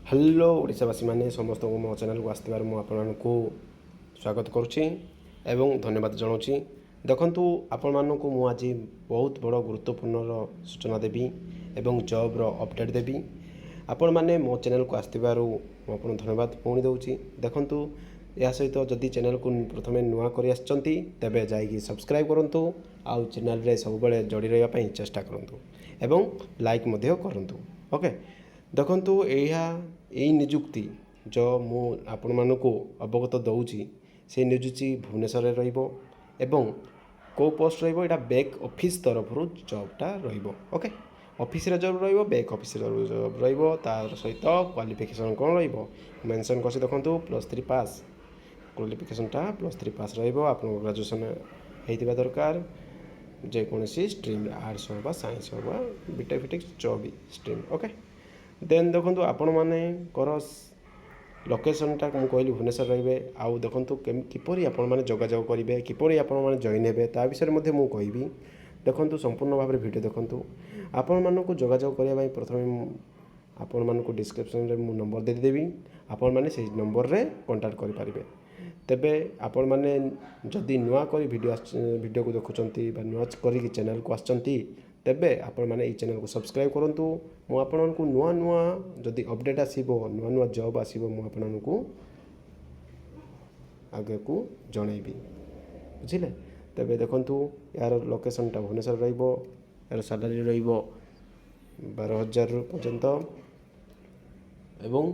Hello ओडावासी मैंने समस्त मो चैनल को आसबार मुझे स्वागत करुच्ची एवं धन्यवाद जनाऊँगी। देखु आपण मानक आज बहुत बड़ गुरुत्वपूर्ण सूचना देवी एवं जॉब अपडेट देवी। आपण मैंने मो चैनल को आसबार मुझे धन्यवाद पुणी दूसरी। देखु या सहित जदि चैनल को प्रथम नुआ कर तेबे जाइए सब्सक्राइब करूँ आउ चैनल रे सब बेले जड़ी रही चेष्टा करूँ एवं लाइक करूँ। ओके देखु यही निजुक्ति जो मु आपण मानक अवगत दूची से निजुक्ति भुवनेश्वर एवं को पोस्ट रहा बैक ऑफिस तरफ जॉबटा ओके ऑफिस रे जॉब बैक ऑफिस जॉब तार सहित क्वालिफिकेशन कौन रेंशन कर देखो +3 पास क्वालिफिकेशनटा +3 पास आप ग्रेजुएशन होता दरकार जेकोसी स्ट्रीम आर्ट्स हो साइंस हो बीटेक फिटेक जो भी स्ट्रीम ओके देन देखो आपण मैंने लोकेशनटा मुझे कहली भुवनेश्वर रे आउ देखो किपरि आपण मैंने जोगाजोग करेंगे किपरि आपण मैंने जॉइन हे ता विषय में मुझे कहबी। देखो संपूर्ण भाव में वीडियो देखो आपण मानक जोगाजोग करने प्रथम आपण मानक डिस्क्रिप्शन में मु नंबर देदेवी आपण मैंने से नंबर रे कांटेक्ट करेंगे। तेबे आपण मैंने जदि नुआ कर वीडियो को देखुंत नुआ कर चैनल को आसचंती तेबे आपण मैंने ये चैनल को सब्सक्राइब करूँ मु आपण को नुआ नुआ जदि अपडेट आसीबो नुआ नुआ जॉब आसीबो मु आपण को आगे को जनइबी बुझिले। तेबे देखंतु यार लोकेशनटा भुवनेश्वर रहिबो यार सैलरी रहिबो 12,000 पर्यंत एवं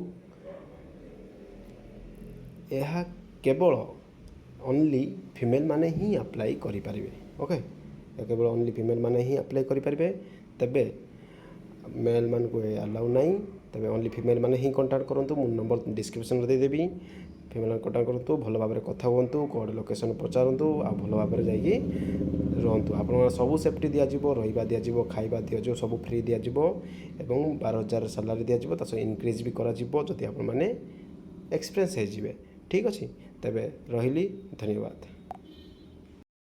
यह केवल ओनली फीमेल माने ही अप्लाई करि परिबे। ओके केवल ओनली फीमेल माने ही अप्लाई करि परिबे तबे मेल मान को अलाउ नहीं तबे ओनली फीमेल माने ही कांटेक्ट करंतु मु नंबर डिस्क्रिप्शन रे दे देबी फीमेल कांटेक्ट करंतु भल भाबरे कथा हुंतु कोड लोकेशन पचारंतु आ भल भाबरे जाई रहंतु आपण सब सेफ्टी दिया जिवो रहिबा दिया जिवो खाइबा दिया जिवो सब फ्री दिया जिवो एवं 12,000 सैलरी दिया जिवो तासो इंक्रीज भी करा जिवो जदि आपण माने एक्सपीरियंस हे जिवे। ठीक अछि तेबे रहिली धन्यवाद।